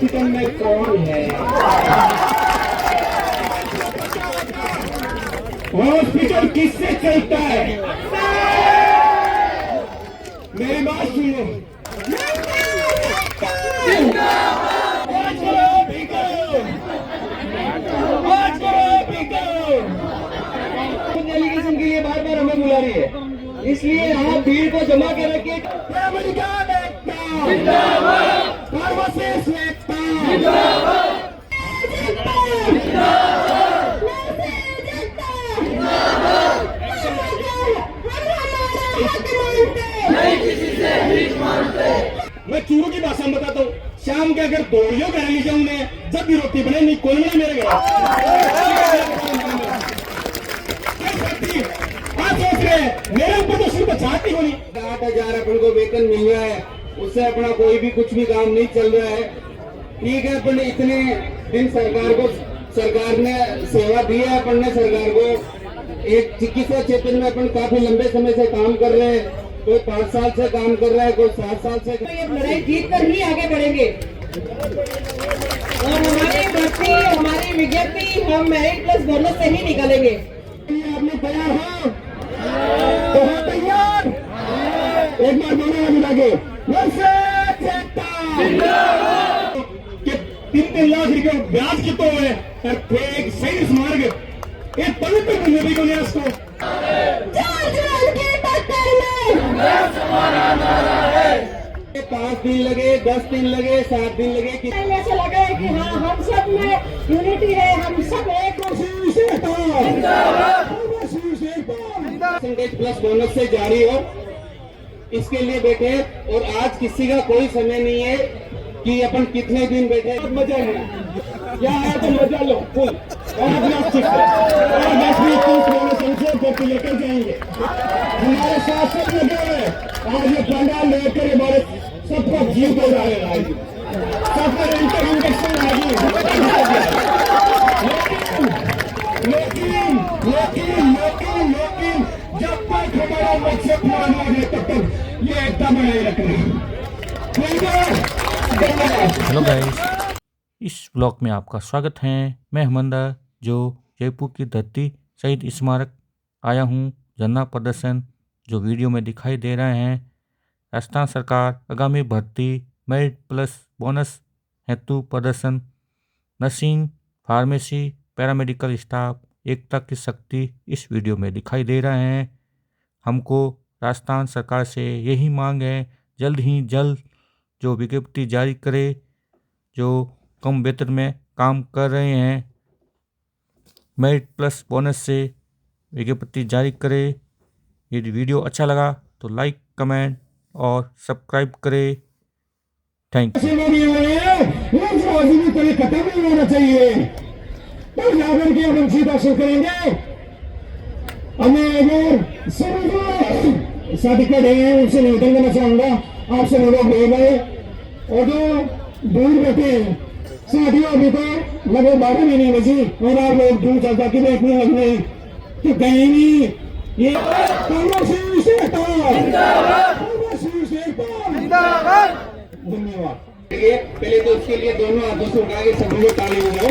Hospital में कौन है? हॉस्पिटल किससे चलता है? मेरी बात सुनो। डेलीगेशन के लिए बार बार हमें बुला रही है, इसलिए यहाँ भीड़ को जमा कर रखिए। मैं चूरू की भाषा में बताता हूँ, शाम के अगर दौड़ियों कर ली जाऊँ मैं, जब भी रोटी बने नहीं कोई नहीं मेरे घर। मेरे ऊपर तो सिर्फ चाहती होनी। 8,000 अपन को वेतन मिल रहा है, उससे अपना कोई भी कुछ भी काम नहीं चल रहा है। ठीक है, अपन इतने दिन सरकार ने सेवा दी है, अपन ने सरकार को एक चिकित्सा क्षेत्र में अपन काफी लंबे समय से काम कर रहे हैं। कोई 5 साल से काम कर रहा है, कोई 7 साल से। तो ये लड़ाई जीत कर ही आगे बढ़ेंगे और हमारी भर्ती, हमारी विज्ञप्ति हम मेरिट प्लस बोनस से ही निकालेंगे। आपने तैयार हो? तो हम तैयार। एक बार बोलो अभी आगे। 3 लाख रुपए ब्याज कितना हुए और एक सही स्मारक, एक पवित्र भूमि को लिया उसको। 5 दिन लगे, 10 दिन लगे, 7 दिन लगे, ऐसा लगे कि हाँ हम सब में यूनिटी है, हम सब एक परसेंटेज प्लस बोनस से जारी हो, इसके लिए बैठे। और आज किसी का कोई समय नहीं है कि अपन कितने दिन बैठे। मजा है यहाँ है तो मजा लो फुल। और 10-20-30 बोनस लेकर जाएंगे। हमारे साथ सब लगे हुए आज ये पंडाल लेकर हमारे सबका जीव को डालेगा, सबका इंजेक्शन आएगी। लेकिन जब तक हमारा मकसद पूरा नहीं है तब तक ये एकता बनाए रखना। हेलो गाइस, इस ब्लॉग में आपका स्वागत है। मैं हमंदर जो जयपुर की धरती शहीद स्मारक आया हूँ। धरना प्रदर्शन जो वीडियो में दिखाई दे रहे हैं, राजस्थान सरकार आगामी भर्ती मेरिट प्लस बोनस हेतु प्रदर्शन, नर्सिंग, फार्मेसी, पैरामेडिकल स्टाफ, एकता की शक्ति इस वीडियो में दिखाई दे रहे हैं। हमको राजस्थान सरकार से यही मांग है, जल्द ही जल्द जो विज्ञप्ति जारी करे, जो कम वेतन में काम कर रहे हैं मेरिट प्लस बोनस से विज्ञप्ति जारी करे। यदि वीडियो अच्छा लगा तो लाइक, कमेंट और सब्सक्राइब करें। Thank you. खत्म नहीं होना चाहिए तो जाकर के हम सीधा शुरू करेंगे। हमें सर्टिफिकेट है उनसे निवेदन करना चाहूंगा, आपसे लोग भेज गए और जो दूर बैठे साथियों अभी तो लगभग 12 महीने में जी, और आप लोग दूर चलता कि देखने लग गए तो कहीं नहीं। ये धन्यवाद। पहले तो उसके लिए दोनों हाथों से उठा के सभी को ताली बजाओ।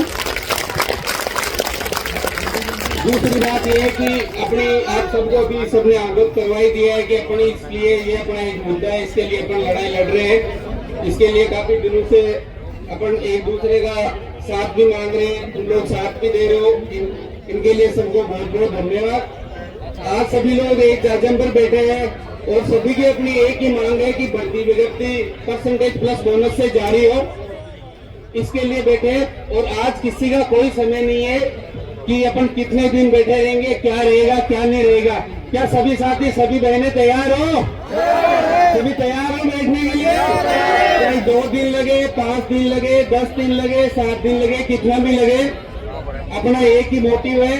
दूसरी बात यह है कि अपनी आप सबको भी सबने अवगत करवाई दिया है कि अपनी इसलिए ये अपना एक मुद्दा है, इसके लिए अपन लड़ाई लड़ रहे हैं। इसके लिए काफी दिनों से अपन एक दूसरे का साथ भी मांग रहे हैं, तुम लोग साथ भी दे रहे हो, इनके लिए सबको बहुत बहुत धन्यवाद। आज सभी लोग एक जगह पर बैठे हैं और सभी की अपनी एक ही मांग है कि भर्ती विज्ञप्ति परसेंटेज प्लस बोनस से जारी हो, इसके लिए बैठे। और आज किसी का कोई समय नहीं है कि अपन कितने दिन बैठे रहेंगे, क्या रहेगा क्या नहीं रहेगा। क्या सभी साथी सभी बहनें तैयार हो? सभी तैयार हो बैठने के लिए? चाहे 2 दिन लगे, 5 दिन लगे, 10 दिन लगे, 7 दिन लगे, कितना भी लगे, अपना एक ही मोटिव है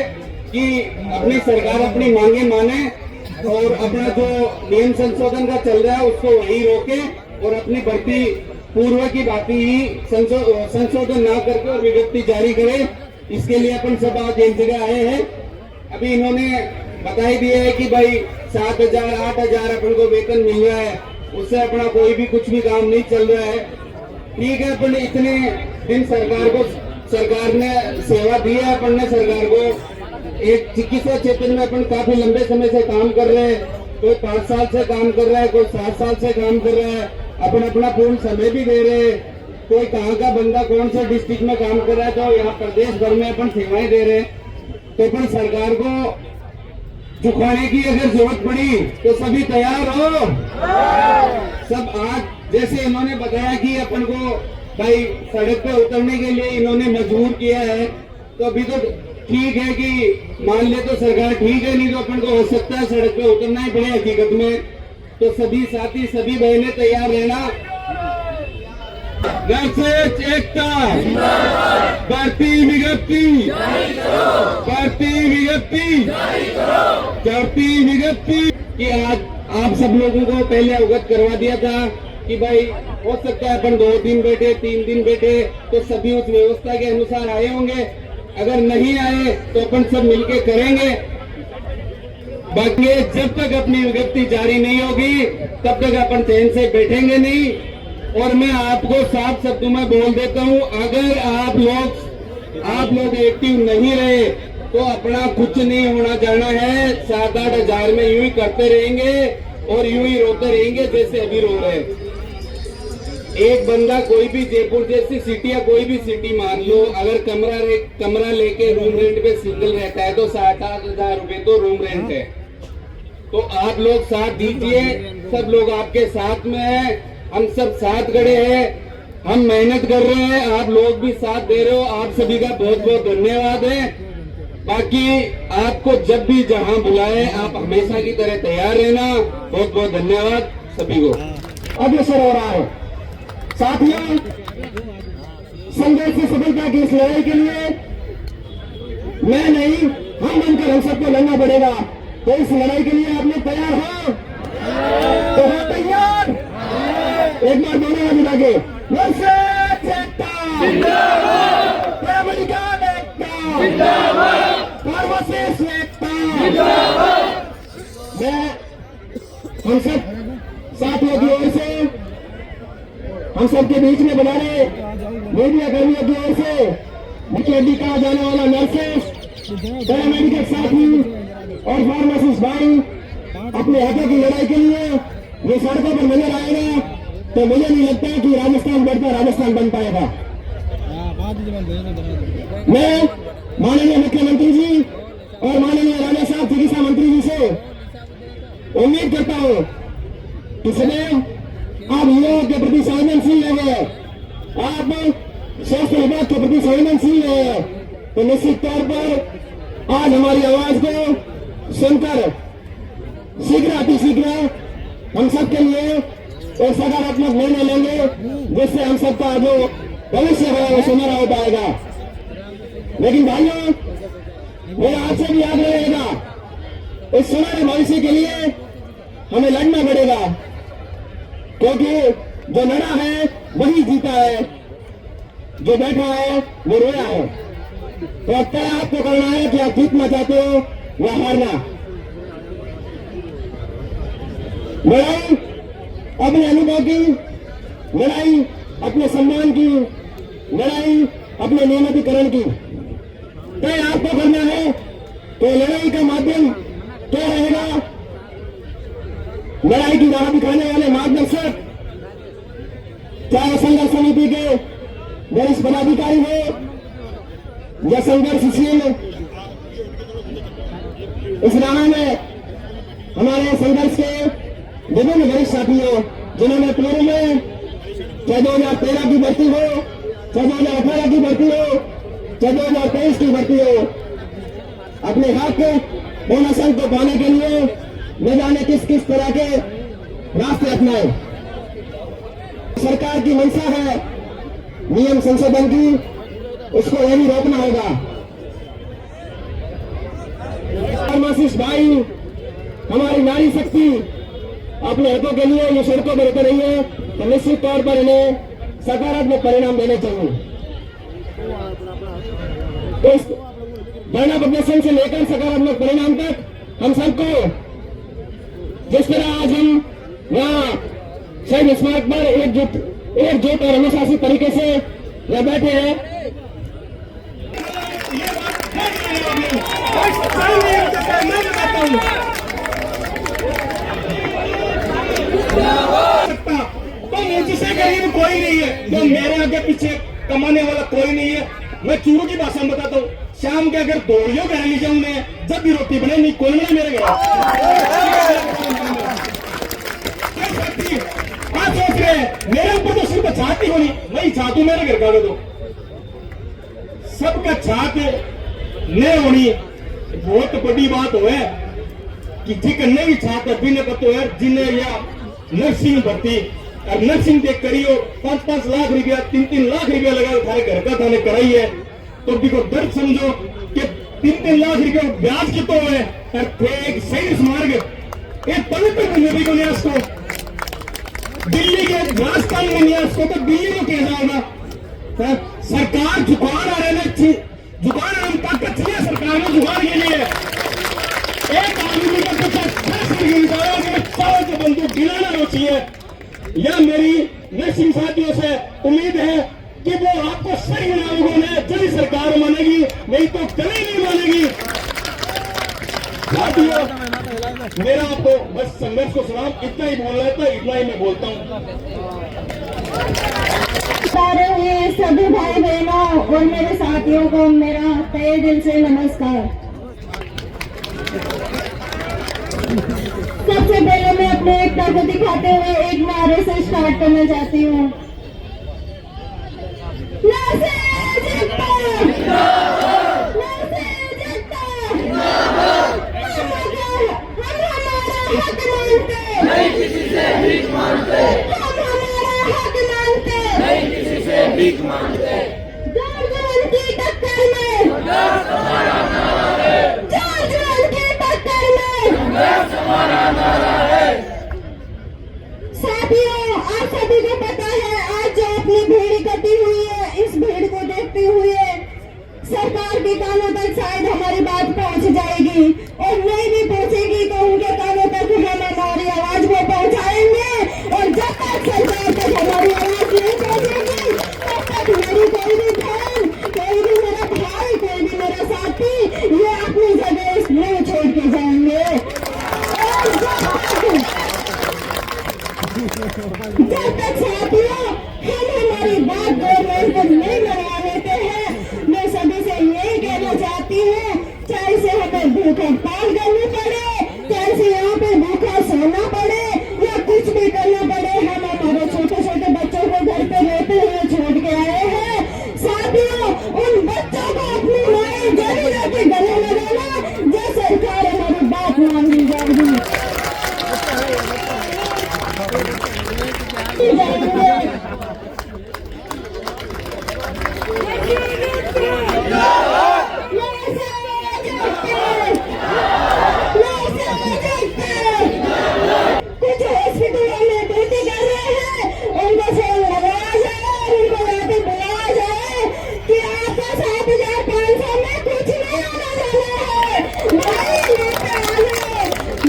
कि अपनी सरकार अपनी मांगे माने और अपना जो नियम संशोधन का चल रहा है उसको वही रोके और अपनी भर्ती पूर्व की बातें ही संशोधन ना करके और विज्ञप्ति जारी करे। इसके लिए अपन सब आज एक जगह आए हैं। अभी इन्होंने बता ही दिया है कि भाई 7,000 8,000 अपन को वेतन मिल रहा है, उससे अपना कोई भी कुछ भी काम नहीं चल रहा है। ठीक है, अपन इतने दिन सरकार ने सेवा दी है, अपन ने सरकार को एक चिकित्सा क्षेत्र में अपन काफी लंबे समय से काम कर रहे हैं। कोई 5 साल से काम कर रहा है, कोई 7 साल से काम कर रहा है, अपन अपना पूर्ण समय भी दे रहे हैं। कोई कहाँ का बंदा कौन सा डिस्ट्रिक्ट में काम कर रहा है, तो यहाँ प्रदेश भर में अपन सेवाएं दे रहे हैं। तो अपन सरकार को झुकाने की अगर जरूरत पड़ी तो सभी तैयार हो। सब आज जैसे इन्होंने बताया कि अपन को भाई सड़क पे उतरने के लिए इन्होंने मजबूर किया है, तो अभी तो ठीक है कि मान ले तो सरकार ठीक है, नहीं तो अपन को हो सकता है सड़क पे उतरना ही पड़े हकीकत में। तो सभी साथी सभी बहनें तैयार रहना। एकता, बढ़ती विज्ञप्ति, बढ़ती विज्ञप्ति, चढ़ती विज्ञप्ति कि आज आप सब लोगों को पहले अवगत करवा दिया था कि भाई हो सकता है अपन 2 दिन बैठे 3 दिन बैठे तो सभी उस व्यवस्था के अनुसार आए होंगे। अगर नहीं आए तो अपन सब मिलके करेंगे। बाकी जब तक अपनी विज्ञप्ति जारी नहीं होगी तब तक अपन चैन से बैठेंगे नहीं। और मैं आपको साफ शब्दों में बोल देता हूं, अगर आप लोग एक्टिव नहीं रहे तो अपना कुछ नहीं होना जाना है। 7-8 हजार में यूं ही करते रहेंगे और यूं ही रोते रहेंगे जैसे अभी रो रहे हैं। एक बंदा कोई भी जयपुर जैसी सिटी या कोई भी सिटी मान लो, अगर कमरा लेके रूम रेंट पे सिंगल रहता है तो 7-8 हजार रुपए तो रूम रेंट है। तो आप लोग साथ दीजिए, सब लोग आपके साथ में है, हम सब साथ खड़े हैं, हम मेहनत कर रहे हैं, आप लोग भी साथ दे रहे हो। आप सभी का बहुत बहुत धन्यवाद है। बाकी आपको जब भी जहां बुलाए आप हमेशा की तरह तैयार रहना। बहुत बहुत धन्यवाद सभी को। अग्रसर हो रहा है साथियों, संघर्ष से सफलता की इस लड़ाई के लिए मैं नहीं, हम बनकर हम सबको लड़ना पड़ेगा। तो इस लड़ाई के लिए आप लोग तैयार हो? तो हो तैयार? एक बार दोनों हाथ उठा के मैं हम सब साथियों की ओर से, हम सबके बीच में बना रहे मीडिया कर्मियों की ओर से, मुख्य कहा जाने वाला नर्सेस, पैरामेडिकल साथी और फार्मासिस्ट भाई अपने हकों की लड़ाई के लिए ये सड़कों पर नजर आएगा तो मुझे नहीं लगता कि राजस्थान बढ़ता राजस्थान बन पाएगा। मैं माननीय मुख्यमंत्री जी और माननीय राजा साहब चिकित्सा मंत्री जी से उम्मीद करता हूं कि सदैव आप युवाओं के प्रति संवेदनशील रहे, आप स्वास्थ्य विभाग के प्रति संवेदनशील रहे, तो निश्चित तौर पर आज हमारी आवाज को सुनकर शीघ्र अतिशीघ्र हम सबके लिए एक सकारात्मक निर्णय लेंगे जिससे हम सबका जो भविष्य है वो सुनहरा हो पाएगा। लेकिन भाइयों, मेरा आपसे भी आग्रह रहेगा, इस सुनहरे भविष्य के लिए हमें लड़ना पड़ेगा, क्योंकि जो लड़ा है वही जीता है, जो बैठा है वो रोया है। तो अब तय आपको करना है कि आप जीतना चाहते हो या हारना। लड़ाई अपने अनुभव की, लड़ाई अपने सम्मान की, लड़ाई अपने नियमितीकरण की तय आपको करना है। तो लड़ाई का माध्यम क्या रहेगा? लड़ाई की राह दिखाने वाले मार्गदर्शक, चाहे संघर्ष समिति के वरिष्ठ पदाधिकारी हो या संघर्षशील इस राह में हमारे संघर्ष के विभिन्न वरिष्ठ साथियों जिन्होंने पूर्व में चाहे 2013 की भर्ती हो, चाहे 2018 की भर्ती हो, चाहे 2023 की भर्ती हो, अपने हक बोनस अंक को पाने के लिए न जाने किस किस तरह के रास्ते अपनाए। सरकार की मंशा है नियम संशोधन की, उसको यह भी रोकना होगा। फार्मासिस्ट भाई, हमारी नारी शक्ति अपने हकों के लिए ये सड़कों पर उतर रही है, तो निश्चित तौर पर इन्हें सकारात्मक परिणाम देने चाहिए। इस धरना प्रदर्शन से लेकर सकारात्मक परिणाम तक हम सबको, जिस तरह आज हम यहाँ शहीद स्मारक पर एकजुट एकजुट और अनुशासित तरीके से यह बैठे हैं। तो मुझसे गरीब कोई नहीं है, जो मेरे आगे पीछे कमाने वाला कोई नहीं है। मैं चूरू की भाषा में बताता हूँ, शाम के अगर दौड़ियों घर ले जाऊं मैं, जब भी रोटी बने नहीं कोई नहीं मेरे घर। आप सोच रहे हैं मेरे ऊपर तो सिर्फ छात ही होनी, मैं छात हूं मेरे घर का तो सबका छात नहीं होनी बहुत बड़ी बात हो है कि ठीक नहीं छात अभी ने पता है जिन्हें या नर्सिंग भर्ती और नर्सिंग देख करियो 5-5 लाख रुपया 3-3 लाख रुपया लगा थारे घर का थाने कराई है, तो भी को दर्द समझो कि 3-3 लाख रुपया ब्याज कितो है और फिर एक सही स्मार्ग एक पवित्र भूमि को न्यास को दिल्ली के राजस्थान में न्यास को तो दिल्ली में कैसा होगा। सरकार जुकान आ रहे हैं, जुकान हम ताकत चाहिए सरकार में जुकान के लिए एक आदमी का कुछ अच्छा से बंदूक गिराना हो चाहिए। यह मेरी नर्सिंग साथियों से उम्मीद है कि वो आपको सही नागरिकों ने जल्दी सरकार मानेगी, नहीं तो कभी नहीं मानेगी। साथियों मेरा आपको बस संघर्ष को सलाम इतना ही बोलना था, इतना ही मैं बोलता हूँ। सारे हुए सभी भाई बहनों और मेरे साथियों को मेरा तहे दिल से नमस्कार। सबसे पहले मैं अपने एकता को दिखाते हुए एक नारे से स्टार्ट करना चाहती हूँ। नहीं किसी से भीख मांगते, हम हमारा हक मांगते, नहीं किसी से भीख मांगते। जोर की टक्कर में हमारा नारा है, जोर की टक्कर में हमारा नारा है। साथियों आप सभी को पता है आज जो अपनी भीड़ इकट्ठी हुई है, इस भीड़ को देखते हुए सरकार के कानों तक शायद हमारी बात पहुंच जाएगी और नहीं भी पहुंचेगी तो उनके कानों तक हम हमारी आवाज को पहुंचाएंगे। और जब तक सरकार तक हमारी आवाज नहीं पहुंचेगी तब तक मेरी कोई भी बहन, कोई भी मेरा भाई, कोई भी मेरा साथी ये अपनी जगह नहीं छोड़ के जाएंगे। और जब तक साथियों हम हमारी बात गवर्नमेंट को नहीं लगा लेते हैं, मैं सभी से यही कहना चाहती हूँ, चाहे से हमें भूख हड़ताल करनी पड़े, चाहे से यहाँ पे भूखा सोना पड़े या कुछ भी करना पड़े, हम हमारे छोटे छोटे बच्चों को घर पे रहते हुए छोड़ के आए हैं। साथियों उन बच्चों को अपनी माएं जरूर लेके गले लगाना जो सरकार हमारी बात मांगी जाएगी। कुछ हॉस्पिटलों में ड्यूटी कर रहे हैं, उनको फोन लगाया जाए और उनको यहाँ पे बुलाया जाए कि आपका 7,500 में कुछ नहीं आना जाना है, नहीं लेके आना।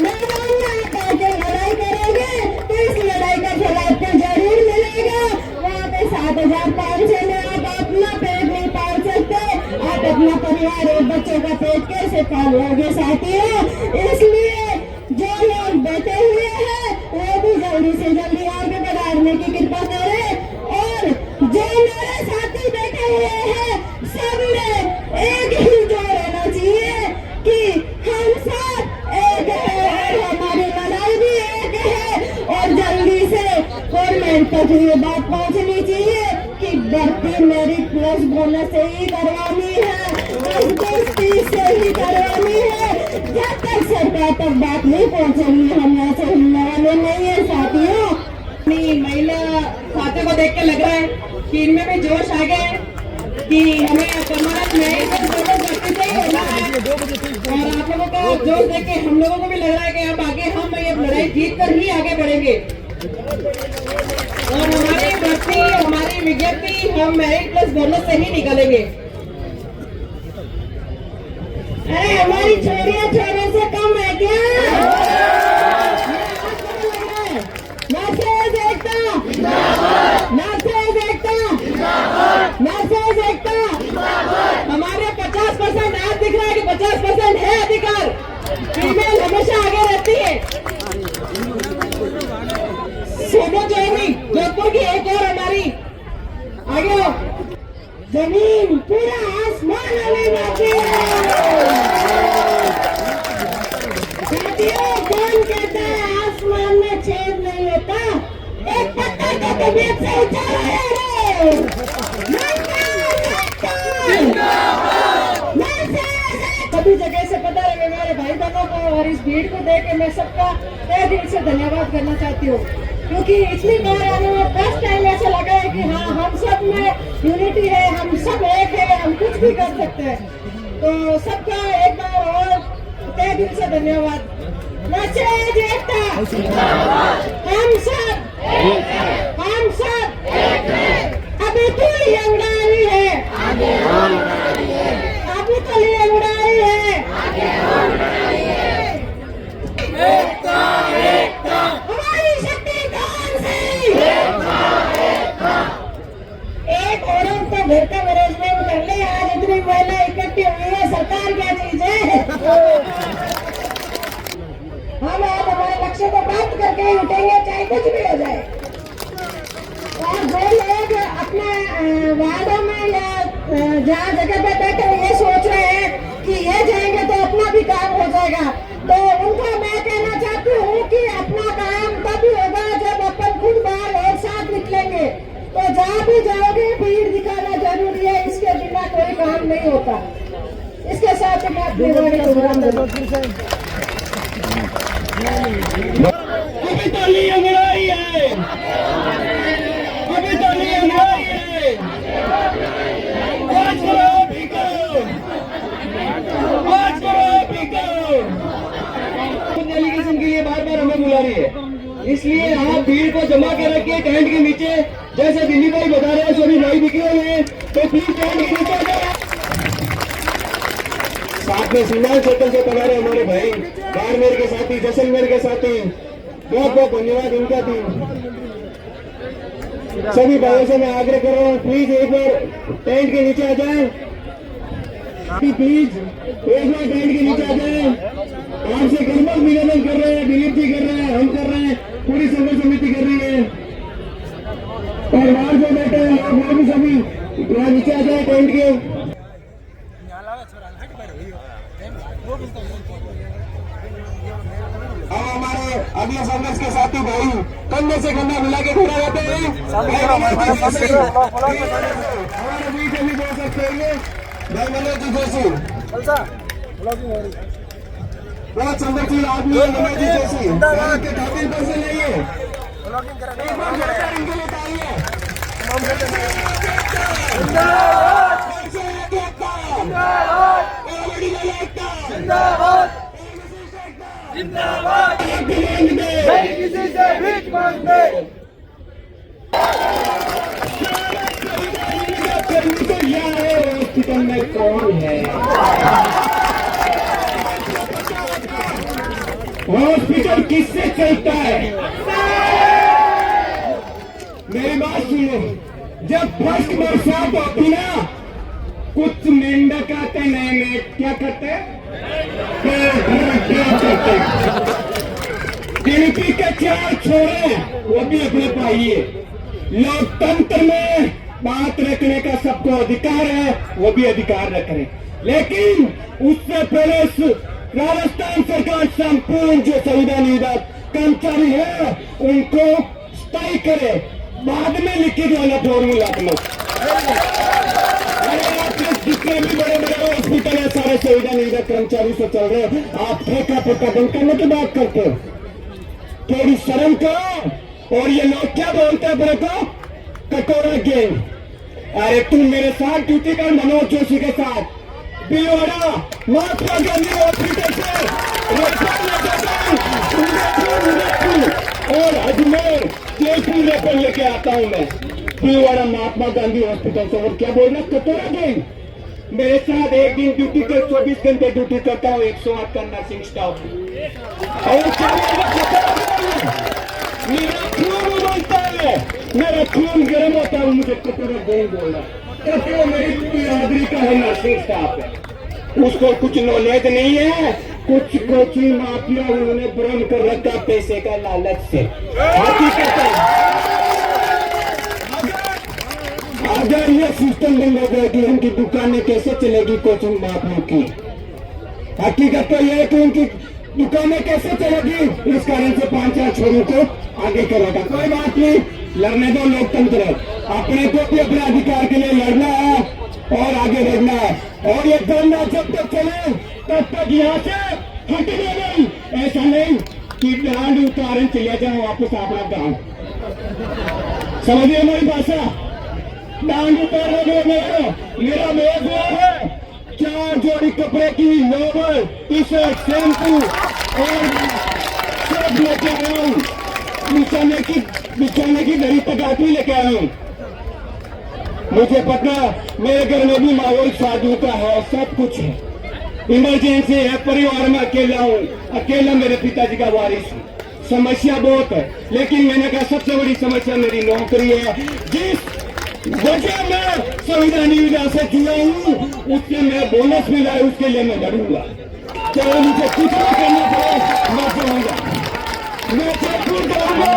मैदान में आप आके लड़ाई करोगे तो इस लड़ाई का फल आपको जरूर मिलेगा। वहाँ पे 7,500 में आप अपना पेट नहीं पाल सकते, आप अपना परिवार और बच्चों का पेट कैसे पालोगे साथियों। इसलिए जो लोग बैठे हुए हैं वो भी जल्दी से जल्दी आगे बढ़ाने की कृपा करें। और जो मेरे साथी बैठे हुए हैं सब में एक ही जोर रहना चाहिए कि हम सब एक है और हमारी लड़ाई भी एक है। और जल्दी से गवर्नमेंट तक ये बात पहुंचनी चाहिए कि भर्ती मेरिट प्लस बोनस से ही करवानी है, 10-30 से ही करवानी है। जब तक सरकार तक बात नहीं पहुंचेगी हम यहाँ से हिलने वाले नहीं है साथियों। महिला साथियों को देख के लग रहा है कि इनमें भी जोश आ गया है कि हमें परमानेंट न्याय भर्ती से ही होना है। और आप लोगों का जोश देख के हम लोगों को भी लग रहा है कि अब आगे हम ये लड़ाई जीत कर ही आगे बढ़ेंगे और हमारी भर्ती, हमारी विज्ञप्ति हम मेरिट प्लस बोनस से ही निकालेंगे। अरे हमारी छोरियां छोरों से कम है क्या? ना से देखता ना मैसेज एकता। हमारे 50% आज दिख रहा है कि 50% है अधिकार। फीमेल हमेशा आगे रहती है। सोनो जैनी जोधपुर की एक और हमारी आगे हो। जमीन पूरा आसमान हमें बाकी है। साथियों, कौन कहता है आसमान में छेद नहीं होता? एक पत्थर को तबीयत से उछाला है। सभी जगह से पता लगे मेरे भाई बहनों को और इस भीड़ को देख के मैं सबका तहे दिल से धन्यवाद करना चाहती हूँ, क्योंकि इतनी बार हमें फर्स्ट टाइम ऐसा लगा है कि हाँ, हम सब में यूनिटी है, हम सब एक है, हम कुछ भी कर सकते हैं। तो सबका एक बार और तहे दिल से धन्यवाद। मैसेज एकता। हम सब अभी तो ये उड़ाई है, अभी तो ये उड़ाई है। हमारी शक्ति कौन सी? एक औरत तो घर का मैनेजमेंट कर ले। आज इतनी महिला इकट्ठी हुई है, सरकार क्या चीज है? हम आज हमारे लक्ष्य को प्राप्त करके ही उठेंगे, चाहे कुछ भी हो जाए। और जो लोग अपने वार्डों में या जहाँ जगह पे बैठे ये सोच रहे हैं कि ये जाएंगे तो अपना भी काम हो जाएगा, तो उनको मैं कहना चाहती हूँ कि अपना काम तभी होगा जब अपन खुद बाहर और साथ निकलेंगे। तो जहाँ भी जाओगे भीड़ दिखाना जरूरी है, इसके बिना कोई काम नहीं होता। इसके साथ मैं अपनी वाणी को विराम दूंगा। अभी तो नहीं अंगड़ाई है, अभी तो नहीं अंगड़ाई है। आज करो अभी करो, आज करो अभी करो। डेलीगेशन के लिए बार बार हमें बुला रही है, इसलिए आप भीड़ को जमा कर रखिए टेंट के नीचे। जैसे दिल्ली भाई बता रहे हैं, सभी भाई दिखे हुए हैं, तो प्लीज टेंट के नीचे आ जाए। साथ में सीमांत क्षेत्र से पधारे हमारे भाई बाड़मेर के साथी, जैसलमेर के साथी, बहुत बहुत धन्यवाद इनका भी। सभी भाइयों से मैं आग्रह कर रहा हूँ, प्लीज एक बार टेंट के नीचे आ जाएं, प्लीज एक बार टेंट के नीचे आ जाएं। आपसे कर्मठ निवेदन कर रहे हैं, दिलीप जी कर रहे हैं, हम कर रहे हैं, पूरी संघर्ष समिति कर रही है। और बाहर जो बैठे हैं वो भी सभी यहाँ नीचे आ जाए टेंट के। अब हमारे अगले संघर्ष के साथी भाई कंधे से कंधा मिला के खड़ा रहते हैं। हमारे बीच अभी बोल सकते हैं भाई मनोज जी जैसी, बहुत संघर्षशील आदमी है मनोज जी जैसी, के खातिर पैसे नहीं है। एक बार जोरदार इनके लिए तालियां। जिंदाबाद, नहीं किसी से भीख मांगते। हॉस्पिटल में कौन है? हॉस्पिटल किससे चलता है? मेरी बात सुनो, जब फर्स्ट बरसात होती ना, कुछ मेंढक आते नए में क्या करते? गिनती के 4 छोरे, वो भी अपने पाइए। लोकतंत्र में बात रखने का सबको अधिकार है, वो भी अधिकार रख रहे, लेकिन उससे पहले राजस्थान सरकार संपूर्ण जो संविदा निविदा कर्मचारी है उनको स्थायी करे, बाद में लिखित वाला फॉर्मूला अपना। जितने भी बड़े बड़े हॉस्पिटल है सारे संविदा निविदा कर्मचारी से चल रहे हैं, आप ठेका पोटा बंद करने की बात करते हो। थोड़ी शर्म करो। और ये लोग क्या बोलते हैं बड़े को? कटोरा गेम। अरे तुम मेरे साथ ड्यूटी कर, मनोज जोशी के साथ भीलवाड़ा महात्मा गांधी हॉस्पिटल से और अजमेर जयपुर रेफर लेके आता हूं मैं, भीलवाड़ा महात्मा गांधी हॉस्पिटल से। और क्या बोलना? कटोरा गेम। मेरे साथ एक दिन ड्यूटी कर 24 घंटे ड्यूटी करता हूँ 108 का नर्सिंग स्टाफ। और क्या मेरा खून उबलता है, मेरा खून गर्म होता है, मुझे कटोरा गेम बोलना। क्योंकि वो मेरी बिरादरी का है, नर्सिंग स्टाफ है, उसको कुछ नॉलेज नहीं है। कुछ कोचिंग माफिया उन्होंने भ्रम कर रखा पैसे का लालच से। हकीकत है, अगर ये सिस्टम बंद हो गया कि उनकी दुकानें कैसे चलेगी कोचिंग माफिया की, हकीकत तो यह है कि उनकी दुकानें कैसे चलेगी, इस कारण से 5-4 छोरों को आगे करेगा। कोई बात नहीं, लड़ने दो, लोकतंत्र है, अपने को भी अपने अधिकार के लिए लड़ना है और आगे बढ़ना है। और ये धरना जब तक चले तब तक यहाँ से हटने नहीं। ऐसा नहीं कि डांड उतारन चले जाओ वापस अपना गांव, समझिए हमारी भाषा। डांड उतारने मेरा मेज है 4 जोड़ी कपड़े की, लोवर, टी शर्ट, शैम्पू और सब लेके आया हूँ। बिछाने की दरी तक आती लेके आया हूँ। मुझे पता मेरे घर में भी माहौल साधु का है, सब कुछ है, इमरजेंसी है, परिवार में अकेला हूँ, अकेला मेरे पिताजी का वारिस हूँ। समस्या बहुत है, लेकिन मैंने कहा सबसे बड़ी समस्या मेरी नौकरी है। जिस वजह मैं संविधानिक विधा से जुड़ा हूँ, उससे मैं बोनस मिला है, उसके लिए मैं लड़ूंगा। चाहे मुझे कुछ भी करना पड़े, मैं जाऊंगा, मैं जयपुर जाऊंगा।